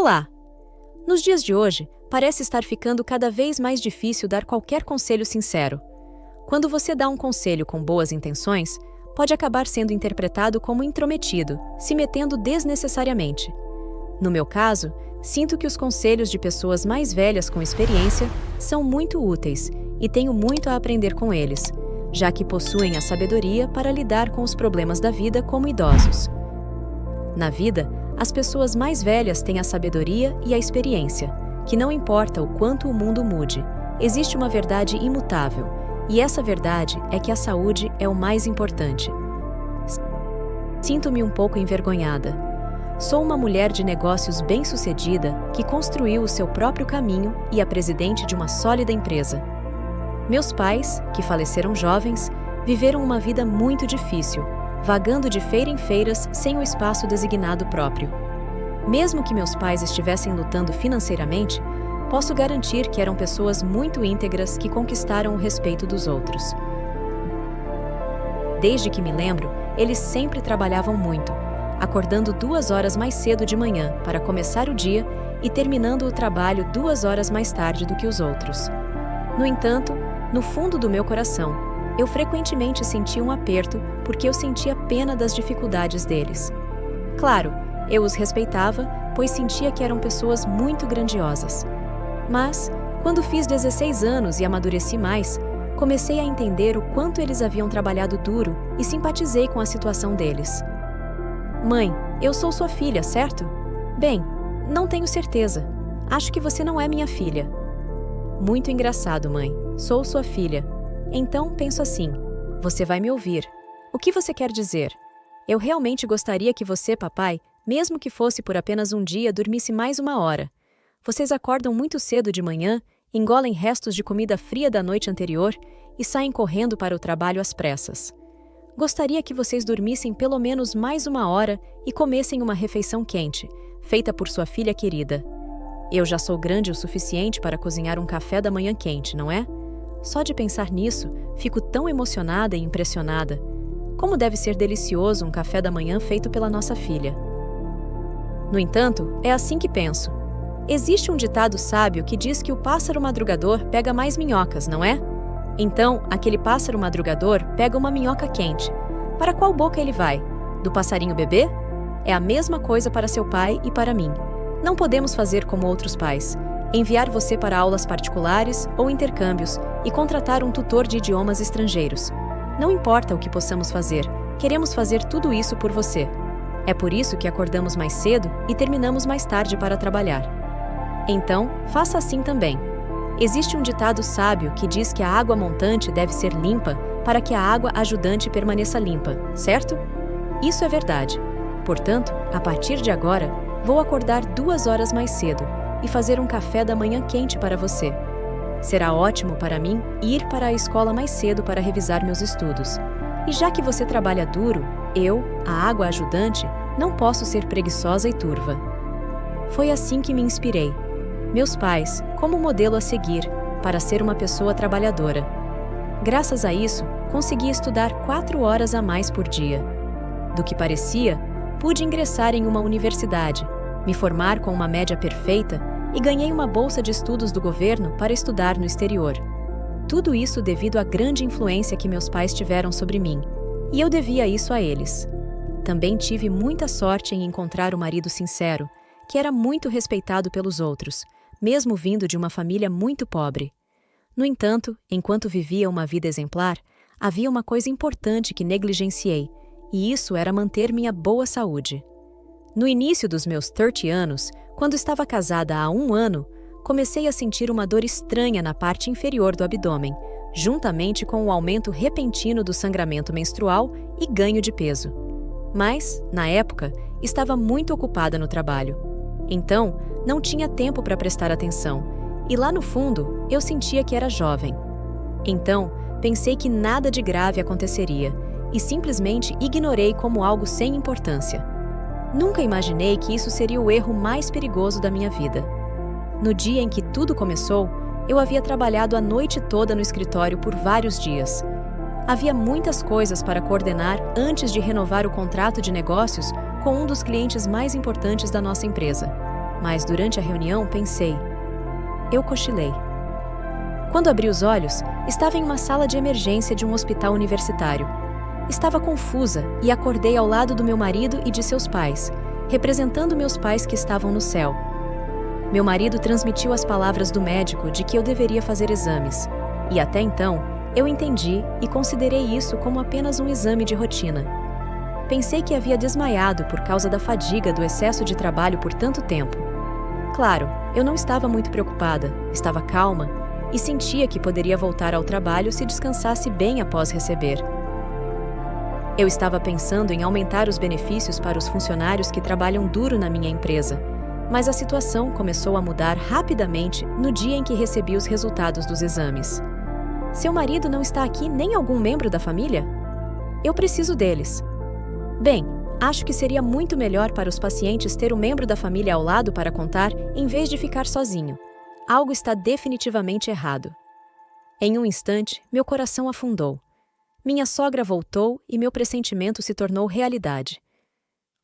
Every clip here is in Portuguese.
Olá! Nos dias de hoje, parece estar ficando cada vez mais difícil dar qualquer conselho sincero. Quando você dá um conselho com boas intenções, pode acabar sendo interpretado como intrometido, se metendo desnecessariamente. No meu caso, sinto que os conselhos de pessoas mais velhas com experiência são muito úteis e tenho muito a aprender com eles, já que possuem a sabedoria para lidar com os problemas da vida como idosos. Na vida, as pessoas mais velhas têm a sabedoria e a experiência, que não importa o quanto o mundo mude, existe uma verdade imutável, e essa verdade é que a saúde é o mais importante. Sinto-me um pouco envergonhada. Sou uma mulher de negócios bem-sucedida que construiu o seu próprio caminho e é presidente de uma sólida empresa. Meus pais, que faleceram jovens, viveram uma vida muito difícil, vagando de feira em feiras sem o espaço designado próprio. Mesmo que meus pais estivessem lutando financeiramente, posso garantir que eram pessoas muito íntegras que conquistaram o respeito dos outros. Desde que me lembro, eles sempre trabalhavam muito, acordando 2 horas mais cedo de manhã para começar o dia e terminando o trabalho 2 horas mais tarde do que os outros. No entanto, no fundo do meu coração, eu frequentemente sentia um aperto porque eu sentia pena das dificuldades deles. Claro, eu os respeitava, pois sentia que eram pessoas muito grandiosas. Mas, quando fiz 16 anos e amadureci mais, comecei a entender o quanto eles haviam trabalhado duro e simpatizei com a situação deles. Mãe, eu sou sua filha, certo? Bem, não tenho certeza. Acho que você não é minha filha. Muito engraçado, mãe. Sou sua filha. Então, penso assim, você vai me ouvir. O que você quer dizer? Eu realmente gostaria que você, papai, mesmo que fosse por apenas um dia, dormisse mais 1 hora. Vocês acordam muito cedo de manhã, engolem restos de comida fria da noite anterior e saem correndo para o trabalho às pressas. Gostaria que vocês dormissem pelo menos mais 1 hora e comessem uma refeição quente, feita por sua filha querida. Eu já sou grande o suficiente para cozinhar um café da manhã quente, não é? Só de pensar nisso, fico tão emocionada e impressionada. Como deve ser delicioso um café da manhã feito pela nossa filha. No entanto, é assim que penso. Existe um ditado sábio que diz que o pássaro madrugador pega mais minhocas, não é? Então, aquele pássaro madrugador pega uma minhoca quente. Para qual boca ele vai? Do passarinho bebê? É a mesma coisa para seu pai e para mim. Não podemos fazer como outros pais. Enviar você para aulas particulares ou intercâmbios e contratar um tutor de idiomas estrangeiros. Não importa o que possamos fazer, queremos fazer tudo isso por você. É por isso que acordamos mais cedo e terminamos mais tarde para trabalhar. Então, faça assim também. Existe um ditado sábio que diz que a água montante deve ser limpa para que a água ajudante permaneça limpa, certo? Isso é verdade. Portanto, a partir de agora, vou acordar 2 horas mais cedo e fazer um café da manhã quente para você. Será ótimo para mim ir para a escola mais cedo para revisar meus estudos. E já que você trabalha duro, eu, a água ajudante, não posso ser preguiçosa e turva. Foi assim que me inspirei. Meus pais, como modelo a seguir, para ser uma pessoa trabalhadora. Graças a isso, consegui estudar 4 horas a mais por dia. Do que parecia, pude ingressar em uma universidade, me formar com uma média perfeita e ganhei uma bolsa de estudos do governo para estudar no exterior. Tudo isso devido à grande influência que meus pais tiveram sobre mim, e eu devia isso a eles. Também tive muita sorte em encontrar um marido sincero, que era muito respeitado pelos outros, mesmo vindo de uma família muito pobre. No entanto, enquanto vivia uma vida exemplar, havia uma coisa importante que negligenciei, e isso era manter minha boa saúde. No início dos meus 30 anos, quando estava casada há 1 ano, comecei a sentir uma dor estranha na parte inferior do abdômen, juntamente com o aumento repentino do sangramento menstrual e ganho de peso. Mas, na época, estava muito ocupada no trabalho. Então, não tinha tempo para prestar atenção, e lá no fundo, eu sentia que era jovem. Então, pensei que nada de grave aconteceria, e simplesmente ignorei como algo sem importância. Nunca imaginei que isso seria o erro mais perigoso da minha vida. No dia em que tudo começou, eu havia trabalhado a noite toda no escritório por vários dias. Havia muitas coisas para coordenar antes de renovar o contrato de negócios com um dos clientes mais importantes da nossa empresa. mas durante a reunião pensei. Eu cochilei. Quando abri os olhos, estava em uma sala de emergência de um hospital universitário. Estava confusa e acordei ao lado do meu marido e de seus pais, representando meus pais que estavam no céu. Meu marido transmitiu as palavras do médico de que eu deveria fazer exames, e até então, eu entendi e considerei isso como apenas um exame de rotina. Pensei que havia desmaiado por causa da fadiga do excesso de trabalho por tanto tempo. Claro, eu não estava muito preocupada, estava calma e sentia que poderia voltar ao trabalho se descansasse bem após receber. Eu estava pensando em aumentar os benefícios para os funcionários que trabalham duro na minha empresa, mas a situação começou a mudar rapidamente no dia em que recebi os resultados dos exames. Seu marido não está aqui nem algum membro da família? Eu preciso deles. Bem, acho que seria muito melhor para os pacientes ter um membro da família ao lado para contar, em vez de ficar sozinho. Algo está definitivamente errado. Em um instante, meu coração afundou. Minha sogra voltou e meu pressentimento se tornou realidade.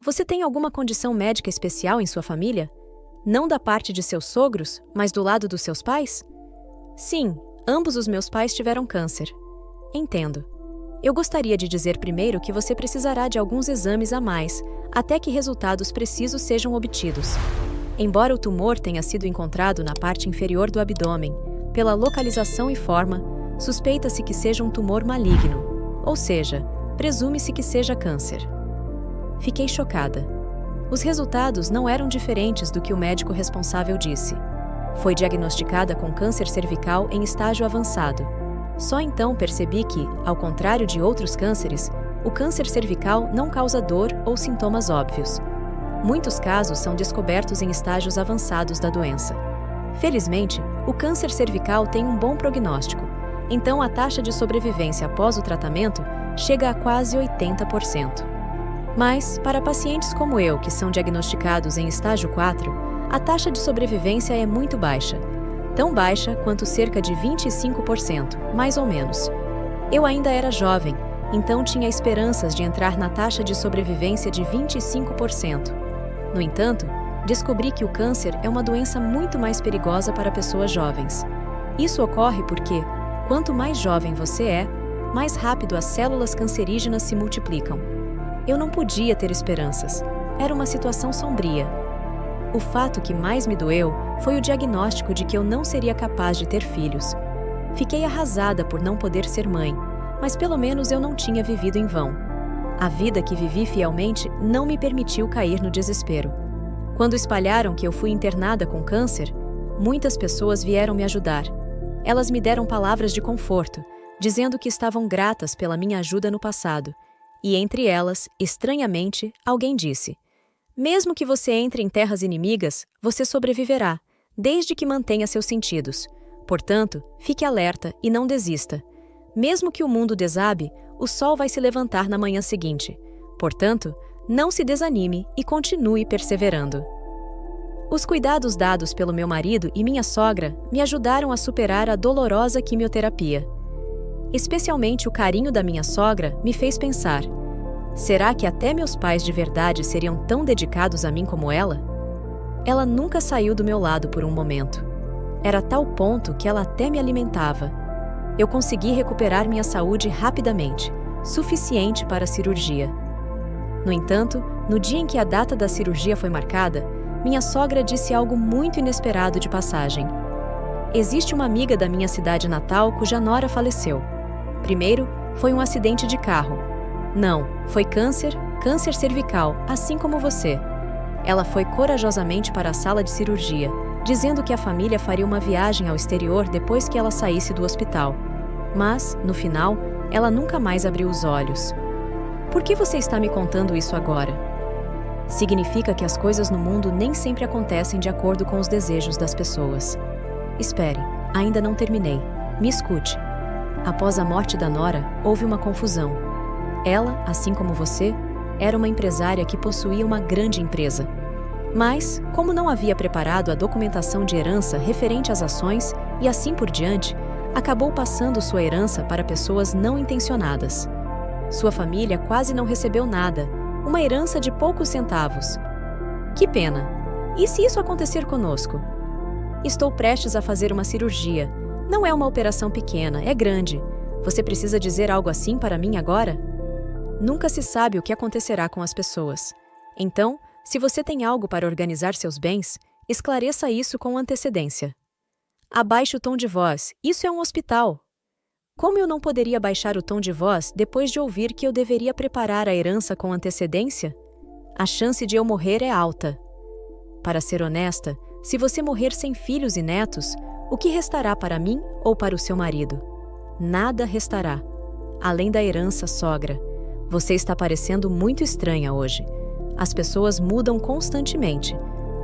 Você tem alguma condição médica especial em sua família? Não da parte de seus sogros, mas do lado dos seus pais? Sim, ambos os meus pais tiveram câncer. Entendo. Eu gostaria de dizer primeiro que você precisará de alguns exames a mais, até que resultados precisos sejam obtidos. Embora o tumor tenha sido encontrado na parte inferior do abdômen, pela localização e forma, suspeita-se que seja um tumor maligno, ou seja, presume-se que seja câncer. Fiquei chocada. Os resultados não eram diferentes do que o médico responsável disse. Foi diagnosticada com câncer cervical em estágio avançado. Só então percebi que, ao contrário de outros cânceres, o câncer cervical não causa dor ou sintomas óbvios. Muitos casos são descobertos em estágios avançados da doença. Felizmente, o câncer cervical tem um bom prognóstico, então a taxa de sobrevivência após o tratamento chega a quase 80%. Mas, para pacientes como eu, que são diagnosticados em estágio 4, a taxa de sobrevivência é muito baixa. Tão baixa quanto cerca de 25%, mais ou menos. Eu ainda era jovem, então tinha esperanças de entrar na taxa de sobrevivência de 25%. No entanto, descobri que o câncer é uma doença muito mais perigosa para pessoas jovens. Isso ocorre porque, quanto mais jovem você é, mais rápido as células cancerígenas se multiplicam. Eu não podia ter esperanças. Era uma situação sombria. O fato que mais me doeu foi o diagnóstico de que eu não seria capaz de ter filhos. Fiquei arrasada por não poder ser mãe, mas pelo menos eu não tinha vivido em vão. A vida que vivi fielmente não me permitiu cair no desespero. Quando espalharam que eu fui internada com câncer, muitas pessoas vieram me ajudar. Elas me deram palavras de conforto, dizendo que estavam gratas pela minha ajuda no passado. E entre elas, estranhamente, alguém disse: mesmo que você entre em terras inimigas, você sobreviverá, desde que mantenha seus sentidos. Portanto, fique alerta e não desista. Mesmo que o mundo desabe, o sol vai se levantar na manhã seguinte. Portanto, não se desanime e continue perseverando. Os cuidados dados pelo meu marido e minha sogra me ajudaram a superar a dolorosa quimioterapia. Especialmente o carinho da minha sogra me fez pensar: será que até meus pais de verdade seriam tão dedicados a mim como ela? Ela nunca saiu do meu lado por um momento. Era a tal ponto que ela até me alimentava. Eu consegui recuperar minha saúde rapidamente, suficiente para a cirurgia. No entanto, no dia em que a data da cirurgia foi marcada, minha sogra disse algo muito inesperado de passagem. Existe uma amiga da minha cidade natal cuja nora faleceu. Primeiro, foi um acidente de carro. Não, foi câncer cervical, assim como você. Ela foi corajosamente para a sala de cirurgia, dizendo que a família faria uma viagem ao exterior depois que ela saísse do hospital. Mas, no final, ela nunca mais abriu os olhos. Por que você está me contando isso agora? Significa que as coisas no mundo nem sempre acontecem de acordo com os desejos das pessoas. Espere, ainda não terminei. Me escute. Após a morte da nora, houve uma confusão. Ela, assim como você, era uma empresária que possuía uma grande empresa. Mas, como não havia preparado a documentação de herança referente às ações e assim por diante, acabou passando sua herança para pessoas não intencionadas. Sua família quase não recebeu nada, uma herança de poucos centavos. Que pena! E se isso acontecer conosco? Estou prestes a fazer uma cirurgia. Não é uma operação pequena, é grande. Você precisa dizer algo assim para mim agora? Nunca se sabe o que acontecerá com as pessoas. Então, se você tem algo para organizar seus bens, esclareça isso com antecedência. Abaixe o tom de voz, isso é um hospital. Como eu não poderia baixar o tom de voz depois de ouvir que eu deveria preparar a herança com antecedência? A chance de eu morrer é alta. Para ser honesta, se você morrer sem filhos e netos, o que restará para mim ou para o seu marido? Nada restará. Além da herança, sogra. Você está parecendo muito estranha hoje. As pessoas mudam constantemente.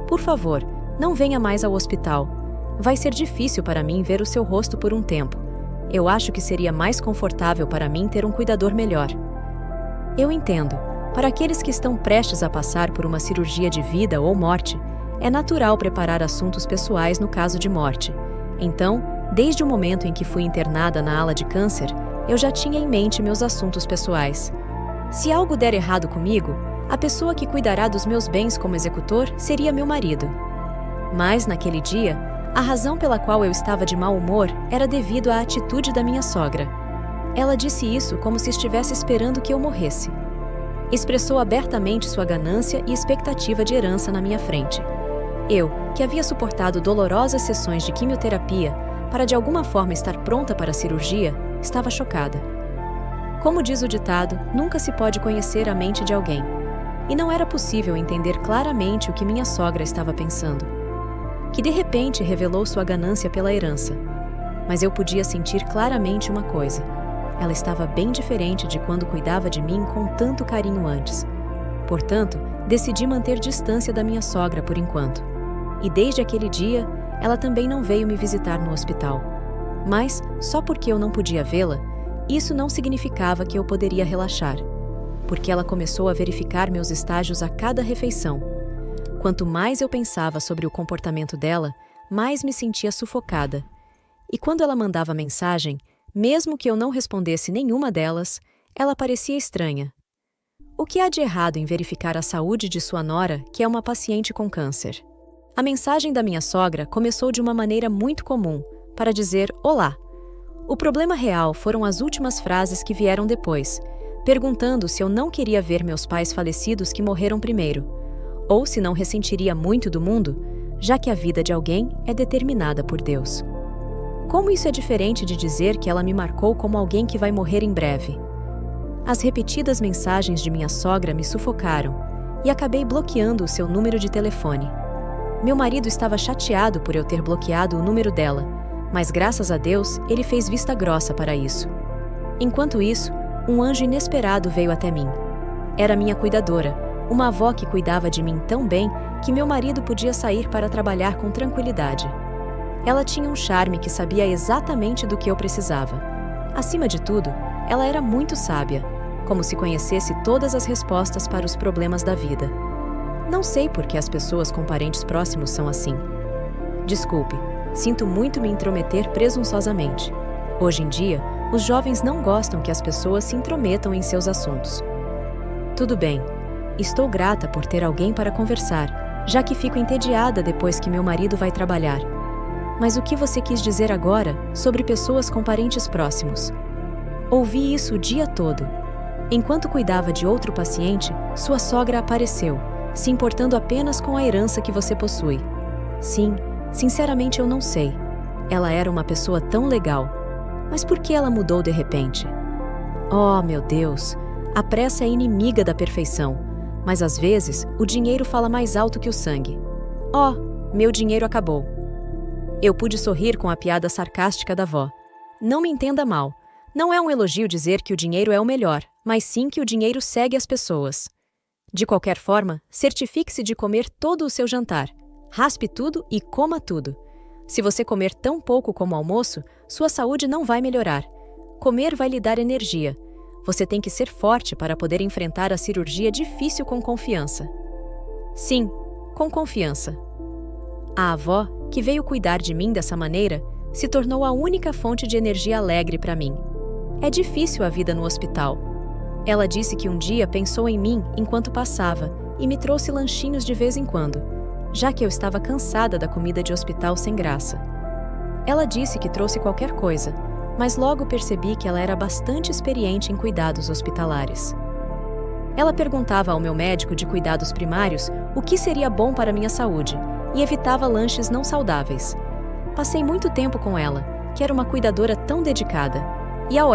Por favor, não venha mais ao hospital. Vai ser difícil para mim ver o seu rosto por um tempo. Eu acho que seria mais confortável para mim ter um cuidador melhor. Eu entendo. Para aqueles que estão prestes a passar por uma cirurgia de vida ou morte, é natural preparar assuntos pessoais no caso de morte. Então, desde o momento em que fui internada na ala de câncer, eu já tinha em mente meus assuntos pessoais. Se algo der errado comigo, a pessoa que cuidará dos meus bens como executor seria meu marido. Mas, naquele dia, a razão pela qual eu estava de mau humor era devido à atitude da minha sogra. Ela disse isso como se estivesse esperando que eu morresse. Expressou abertamente sua ganância e expectativa de herança na minha frente. Eu, que havia suportado dolorosas sessões de quimioterapia para de alguma forma estar pronta para a cirurgia, estava chocada. Como diz o ditado, nunca se pode conhecer a mente de alguém. E não era possível entender claramente o que minha sogra estava pensando. Que de repente revelou sua ganância pela herança. Mas eu podia sentir claramente uma coisa. Ela estava bem diferente de quando cuidava de mim com tanto carinho antes. Portanto, decidi manter distância da minha sogra por enquanto. E desde aquele dia, ela também não veio me visitar no hospital. Mas, só porque eu não podia vê-la, isso não significava que eu poderia relaxar. Porque ela começou a verificar meus estágios a cada refeição. Quanto mais eu pensava sobre o comportamento dela, mais me sentia sufocada. E quando ela mandava mensagem, mesmo que eu não respondesse nenhuma delas, ela parecia estranha. O que há de errado em verificar a saúde de sua nora, que é uma paciente com câncer? A mensagem da minha sogra começou de uma maneira muito comum, para dizer olá. O problema real foram as últimas frases que vieram depois, perguntando se eu não queria ver meus pais falecidos que morreram primeiro, ou se não ressentiria muito do mundo, já que a vida de alguém é determinada por Deus. Como isso é diferente de dizer que ela me marcou como alguém que vai morrer em breve? As repetidas mensagens de minha sogra me sufocaram e acabei bloqueando o seu número de telefone. Meu marido estava chateado por eu ter bloqueado o número dela, mas graças a Deus ele fez vista grossa para isso. Enquanto isso, um anjo inesperado veio até mim. Era minha cuidadora, uma avó que cuidava de mim tão bem que meu marido podia sair para trabalhar com tranquilidade. Ela tinha um charme que sabia exatamente do que eu precisava. Acima de tudo, ela era muito sábia, como se conhecesse todas as respostas para os problemas da vida. Não sei por que as pessoas com parentes próximos são assim. Desculpe, sinto muito me intrometer presunçosamente. Hoje em dia, os jovens não gostam que as pessoas se intrometam em seus assuntos. Tudo bem, estou grata por ter alguém para conversar, já que fico entediada depois que meu marido vai trabalhar. Mas o que você quis dizer agora sobre pessoas com parentes próximos? Ouvi isso o dia todo. Enquanto cuidava de outro paciente, sua sogra apareceu, se importando apenas com a herança que você possui. Sim, sinceramente eu não sei. Ela era uma pessoa tão legal. Mas por que ela mudou de repente? Oh, meu Deus! A pressa é inimiga da perfeição, mas às vezes o dinheiro fala mais alto que o sangue. Oh, meu dinheiro acabou. Eu pude sorrir com a piada sarcástica da avó. Não me entenda mal. Não é um elogio dizer que o dinheiro é o melhor, mas sim que o dinheiro segue as pessoas. De qualquer forma, certifique-se de comer todo o seu jantar. Raspe tudo e coma tudo. Se você comer tão pouco como almoço, sua saúde não vai melhorar. Comer vai lhe dar energia. Você tem que ser forte para poder enfrentar a cirurgia difícil com confiança. Sim, com confiança. A avó, que veio cuidar de mim dessa maneira, se tornou a única fonte de energia alegre para mim. É difícil a vida no hospital. Ela disse que um dia pensou em mim enquanto passava e me trouxe lanchinhos de vez em quando. já que eu estava cansada da comida de hospital sem graça. Ela disse que trouxe qualquer coisa, mas logo percebi que ela era bastante experiente em cuidados hospitalares. Ela perguntava ao meu médico de cuidados primários o que seria bom para minha saúde e evitava lanches não saudáveis. Passei muito tempo com ela, que era uma cuidadora tão dedicada, e ao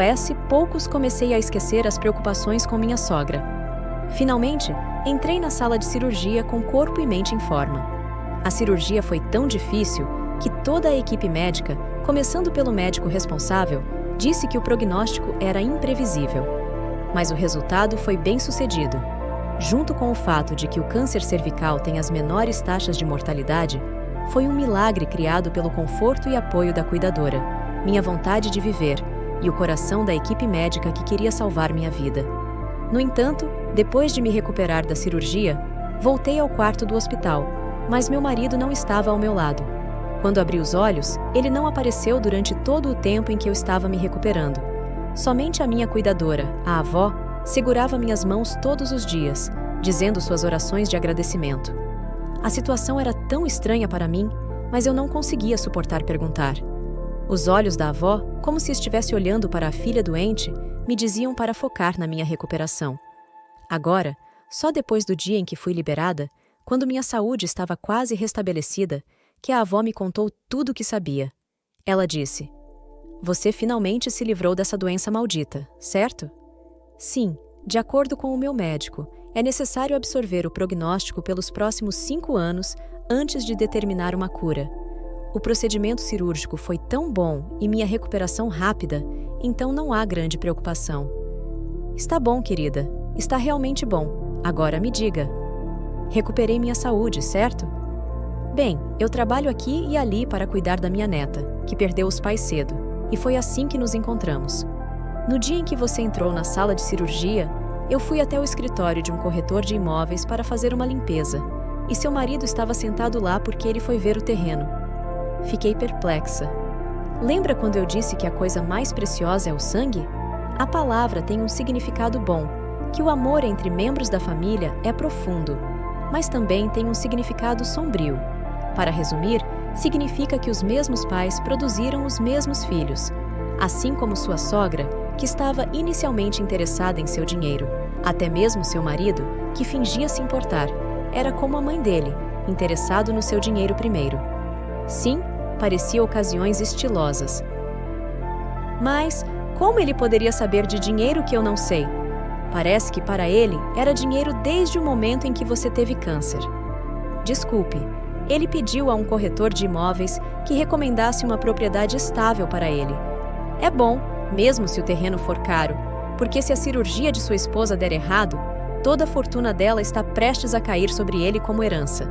poucos comecei a esquecer as preocupações com minha sogra. Finalmente, entrei na sala de cirurgia com corpo e mente em forma. A cirurgia foi tão difícil que toda a equipe médica, começando pelo médico responsável, disse que o prognóstico era imprevisível. Mas o resultado foi bem-sucedido. Junto com o fato de que o câncer cervical tem as menores taxas de mortalidade, foi um milagre criado pelo conforto e apoio da cuidadora, minha vontade de viver e o coração da equipe médica que queria salvar minha vida. No entanto, depois de me recuperar da cirurgia, voltei ao quarto do hospital, mas meu marido não estava ao meu lado. Quando abri os olhos, ele não apareceu durante todo o tempo em que eu estava me recuperando. Somente a minha cuidadora, a avó, segurava minhas mãos todos os dias, dizendo suas orações de agradecimento. A situação era tão estranha para mim, mas eu não conseguia suportar perguntar. Os olhos da avó, como se estivesse olhando para a filha doente, me diziam para focar na minha recuperação. Agora, só depois do dia em que fui liberada, quando minha saúde estava quase restabelecida, que a avó me contou tudo o que sabia. Ela disse: "Você finalmente se livrou dessa doença maldita, certo?" "Sim, de acordo com o meu médico, é necessário absorver o prognóstico pelos próximos 5 anos antes de determinar uma cura. O procedimento cirúrgico foi tão bom e minha recuperação rápida, então não há grande preocupação." "Está bom, querida. Está realmente bom. Agora me diga. Recuperei minha saúde, certo?" "Bem, eu trabalho aqui e ali para cuidar da minha neta, que perdeu os pais cedo, e foi assim que nos encontramos. No dia em que você entrou na sala de cirurgia, eu fui até o escritório de um corretor de imóveis para fazer uma limpeza, e seu marido estava sentado lá porque ele foi ver o terreno. Fiquei perplexa. Lembra quando eu disse que a coisa mais preciosa é o sangue? A palavra tem um significado bom, que o amor entre membros da família é profundo, mas também tem um significado sombrio. Para resumir, significa que os mesmos pais produziram os mesmos filhos, assim como sua sogra, que estava inicialmente interessada em seu dinheiro. Até mesmo seu marido, que fingia se importar, era como a mãe dele, interessado no seu dinheiro primeiro. Sim, parecia ocasiões estilosas. Mas como ele poderia saber de dinheiro que eu não sei? Parece que para ele era dinheiro desde o momento em que você teve câncer. Desculpe, ele pediu a um corretor de imóveis que recomendasse uma propriedade estável para ele. É bom, mesmo se o terreno for caro, porque se a cirurgia de sua esposa der errado, toda a fortuna dela está prestes a cair sobre ele como herança.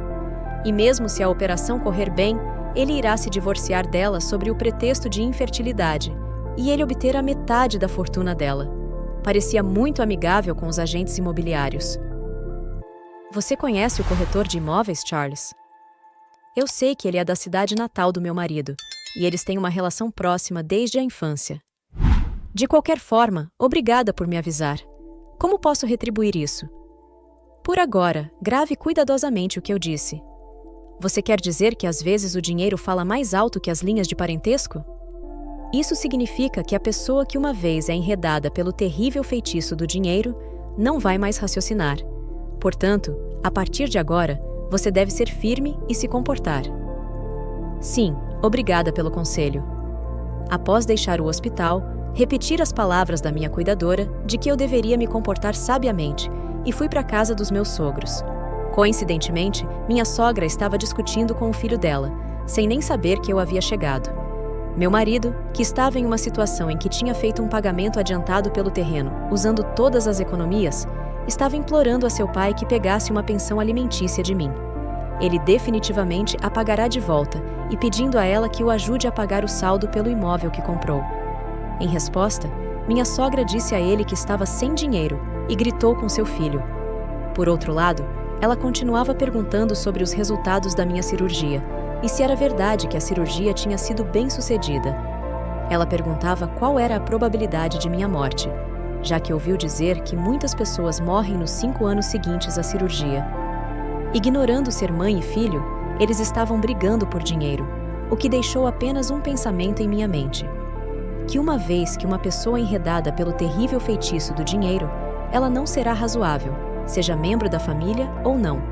E mesmo se a operação correr bem, ele irá se divorciar dela sobre o pretexto de infertilidade, e ele obter a metade da fortuna dela. Parecia muito amigável com os agentes imobiliários. Você conhece o corretor de imóveis, Charles? Eu sei que ele é da cidade natal do meu marido, e eles têm uma relação próxima desde a infância. De qualquer forma, obrigada por me avisar. Como posso retribuir isso? Por agora, grave cuidadosamente o que eu disse. Você quer dizer que às vezes o dinheiro fala mais alto que as linhas de parentesco? Isso significa que a pessoa que uma vez é enredada pelo terrível feitiço do dinheiro não vai mais raciocinar. Portanto, a partir de agora, você deve ser firme e se comportar. Sim, obrigada pelo conselho. Após deixar o hospital, repeti as palavras da minha cuidadora de que eu deveria me comportar sabiamente e fui para a casa dos meus sogros. Coincidentemente, minha sogra estava discutindo com o filho dela, sem nem saber que eu havia chegado. Meu marido, que estava em uma situação em que tinha feito um pagamento adiantado pelo terreno, usando todas as economias, estava implorando a seu pai que pegasse uma pensão alimentícia de mim. Ele definitivamente a pagará de volta e pedindo a ela que o ajude a pagar o saldo pelo imóvel que comprou. Em resposta, minha sogra disse a ele que estava sem dinheiro e gritou com seu filho. Por outro lado, ela continuava perguntando sobre os resultados da minha cirurgia e se era verdade que a cirurgia tinha sido bem-sucedida. Ela perguntava qual era a probabilidade de minha morte, já que ouviu dizer que muitas pessoas morrem nos 5 anos seguintes à cirurgia. Ignorando ser mãe e filho, eles estavam brigando por dinheiro, o que deixou apenas um pensamento em minha mente: que uma vez que uma pessoa enredada pelo terrível feitiço do dinheiro, ela não será razoável, seja membro da família ou não.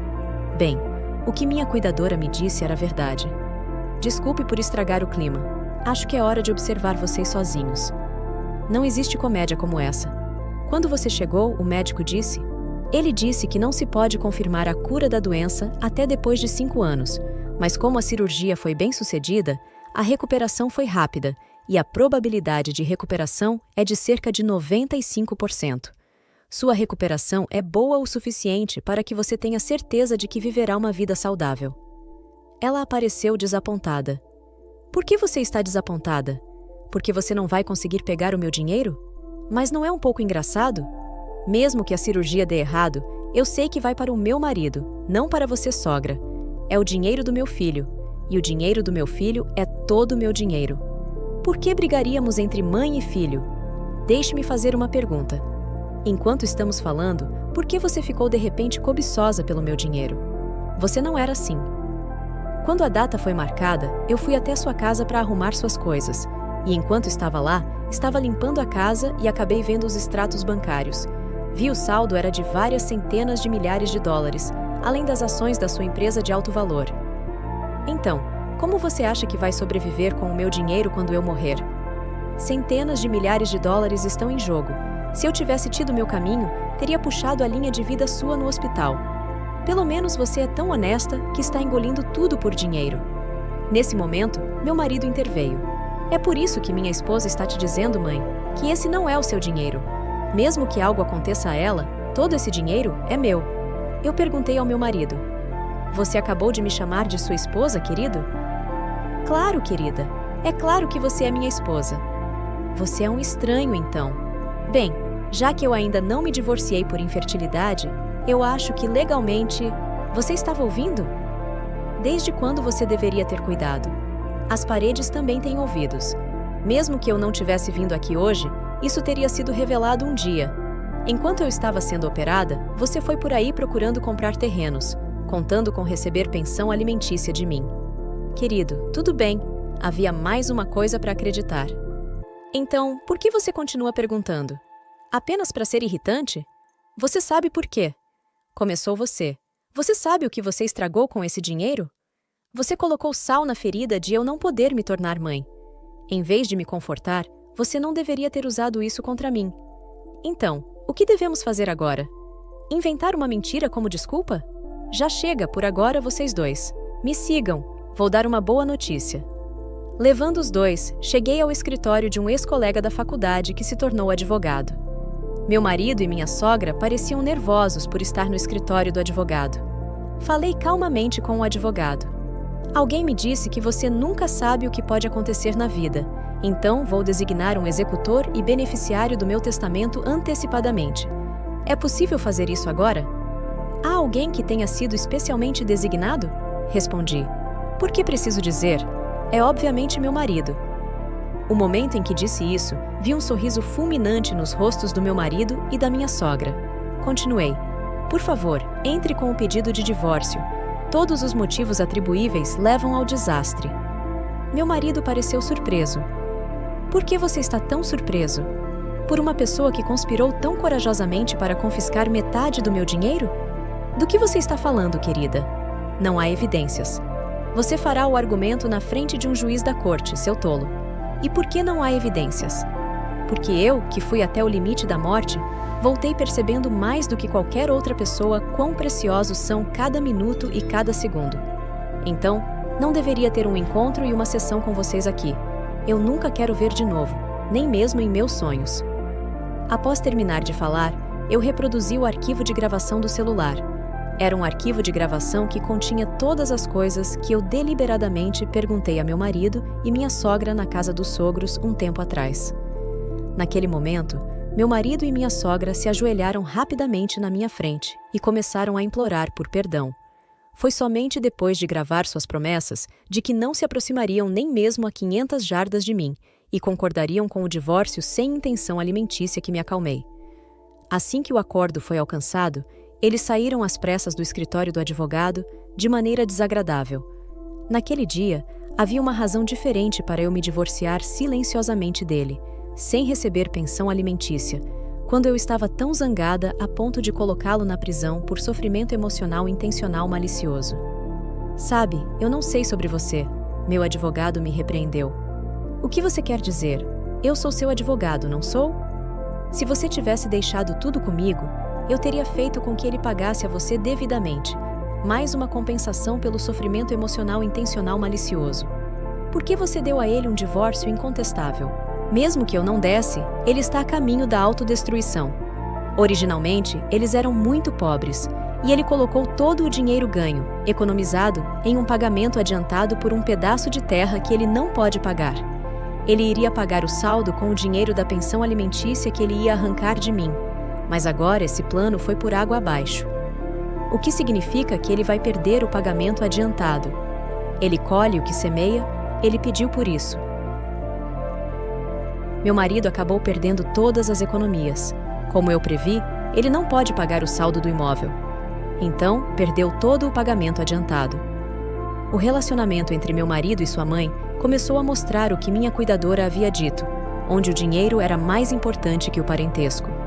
Bem, o que minha cuidadora me disse era verdade. Desculpe por estragar o clima. Acho que é hora de observar vocês sozinhos. Não existe comédia como essa. Quando você chegou, o médico disse... Ele disse que não se pode confirmar a cura da doença até depois de 5 anos, mas como a cirurgia foi bem sucedida, a recuperação foi rápida e a probabilidade de recuperação é de cerca de 95%. Sua recuperação é boa o suficiente para que você tenha certeza de que viverá uma vida saudável. Ela apareceu desapontada. Por que você está desapontada? Porque você não vai conseguir pegar o meu dinheiro? Mas não é um pouco engraçado? Mesmo que a cirurgia dê errado, eu sei que vai para o meu marido, não para você, sogra. É o dinheiro do meu filho, e o dinheiro do meu filho é todo o meu dinheiro. Por que brigaríamos entre mãe e filho? Deixe-me fazer uma pergunta. Enquanto estamos falando, por que você ficou de repente cobiçosa pelo meu dinheiro? Você não era assim. Quando a data foi marcada, eu fui até sua casa para arrumar suas coisas, e enquanto estava lá, estava limpando a casa e acabei vendo os extratos bancários. Vi o saldo era de várias centenas de milhares de dólares, além das ações da sua empresa de alto valor. Então, como você acha que vai sobreviver com o meu dinheiro quando eu morrer? Centenas de milhares de dólares estão em jogo. Se eu tivesse tido meu caminho, teria puxado a linha de vida sua no hospital. Pelo menos você é tão honesta que está engolindo tudo por dinheiro. Nesse momento, meu marido interveio. É por isso que minha esposa está te dizendo, mãe, que esse não é o seu dinheiro. Mesmo que algo aconteça a ela, todo esse dinheiro é meu. Eu perguntei ao meu marido: você acabou de me chamar de sua esposa, querido? Claro, querida. É claro que você é minha esposa. Você é um estranho, então. Bem, já que eu ainda não me divorciei por infertilidade, eu acho que legalmente... Você estava ouvindo? Desde quando você deveria ter cuidado? As paredes também têm ouvidos. Mesmo que eu não tivesse vindo aqui hoje, isso teria sido revelado um dia. Enquanto eu estava sendo operada, você foi por aí procurando comprar terrenos, contando com receber pensão alimentícia de mim. Querido, tudo bem. Havia mais uma coisa para acreditar. Então, por que você continua perguntando? Apenas para ser irritante? Você sabe por quê. Começou você. Você sabe o que você estragou com esse dinheiro? Você colocou sal na ferida de eu não poder me tornar mãe. Em vez de me confortar, você não deveria ter usado isso contra mim. Então, o que devemos fazer agora? Inventar uma mentira como desculpa? Já chega, por agora, vocês dois. Me sigam. Vou dar uma boa notícia. Levando os dois, cheguei ao escritório de um ex-colega da faculdade que se tornou advogado. Meu marido e minha sogra pareciam nervosos por estar no escritório do advogado. Falei calmamente com o advogado. Alguém me disse que você nunca sabe o que pode acontecer na vida, então vou designar um executor e beneficiário do meu testamento antecipadamente. É possível fazer isso agora? Há alguém que tenha sido especialmente designado? Respondi. Por que preciso dizer? É obviamente meu marido. O momento em que disse isso, vi um sorriso fulminante nos rostos do meu marido e da minha sogra. Continuei. Por favor, entre com o pedido de divórcio. Todos os motivos atribuíveis levam ao desastre. Meu marido pareceu surpreso. Por que você está tão surpreso? Por uma pessoa que conspirou tão corajosamente para confiscar metade do meu dinheiro? Do que você está falando, querida? Não há evidências. Você fará o argumento na frente de um juiz da corte, seu tolo. E por que não há evidências? Porque eu, que fui até o limite da morte, voltei percebendo mais do que qualquer outra pessoa quão preciosos são cada minuto e cada segundo. Então, não deveria ter um encontro e uma sessão com vocês aqui. Eu nunca quero ver de novo, nem mesmo em meus sonhos. Após terminar de falar, eu reproduzi o arquivo de gravação do celular. Era um arquivo de gravação que continha todas as coisas que eu deliberadamente perguntei a meu marido e minha sogra na casa dos sogros um tempo atrás. Naquele momento, meu marido e minha sogra se ajoelharam rapidamente na minha frente e começaram a implorar por perdão. Foi somente depois de gravar suas promessas de que não se aproximariam nem mesmo a 500 jardas de mim e concordariam com o divórcio sem intenção alimentícia que me acalmei. Assim que o acordo foi alcançado, Eles saíram às pressas do escritório do advogado de maneira desagradável. Naquele dia, havia uma razão diferente para eu me divorciar silenciosamente dele, sem receber pensão alimentícia, quando eu estava tão zangada a ponto de colocá-lo na prisão por sofrimento emocional intencional malicioso. Sabe, eu não sei sobre você, meu advogado me repreendeu. O que você quer dizer? Eu sou seu advogado, não sou? Se você tivesse deixado tudo comigo, eu teria feito com que ele pagasse a você devidamente, mais uma compensação pelo sofrimento emocional intencional malicioso. Por que você deu a ele um divórcio incontestável? Mesmo que eu não desse, ele está a caminho da autodestruição. Originalmente, eles eram muito pobres, e ele colocou todo o dinheiro ganho, economizado, em um pagamento adiantado por um pedaço de terra que ele não pode pagar. Ele iria pagar o saldo com o dinheiro da pensão alimentícia que ele ia arrancar de mim, mas agora esse plano foi por água abaixo. O que significa que ele vai perder o pagamento adiantado. Ele colhe o que semeia, ele pediu por isso. Meu marido acabou perdendo todas as economias. Como eu previ, ele não pode pagar o saldo do imóvel. Então, perdeu todo o pagamento adiantado. O relacionamento entre meu marido e sua mãe começou a mostrar o que minha cuidadora havia dito, onde o dinheiro era mais importante que o parentesco.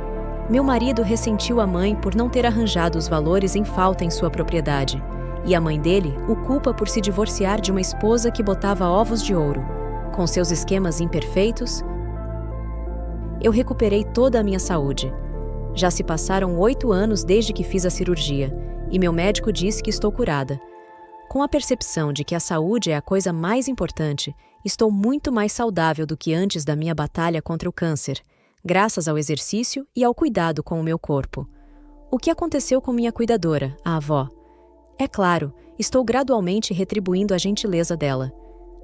Meu marido ressentiu a mãe por não ter arranjado os valores em falta em sua propriedade, e a mãe dele o culpa por se divorciar de uma esposa que botava ovos de ouro. Com seus esquemas imperfeitos, eu recuperei toda a minha saúde. Já se passaram 8 anos desde que fiz a cirurgia, e meu médico disse que estou curada. Com a percepção de que a saúde é a coisa mais importante, estou muito mais saudável do que antes da minha batalha contra o câncer, graças ao exercício e ao cuidado com o meu corpo. O que aconteceu com minha cuidadora, a avó? É claro, estou gradualmente retribuindo a gentileza dela.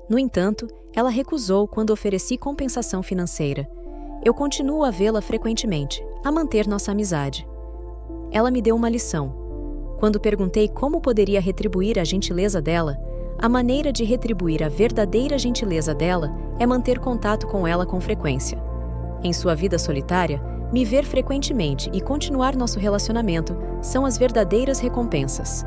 No entanto, ela recusou quando ofereci compensação financeira. Eu continuo a vê-la frequentemente, a manter nossa amizade. Ela me deu uma lição. Quando perguntei como poderia retribuir a gentileza dela, a maneira de retribuir a verdadeira gentileza dela é manter contato com ela com frequência. Em sua vida solitária, me ver frequentemente e continuar nosso relacionamento são as verdadeiras recompensas.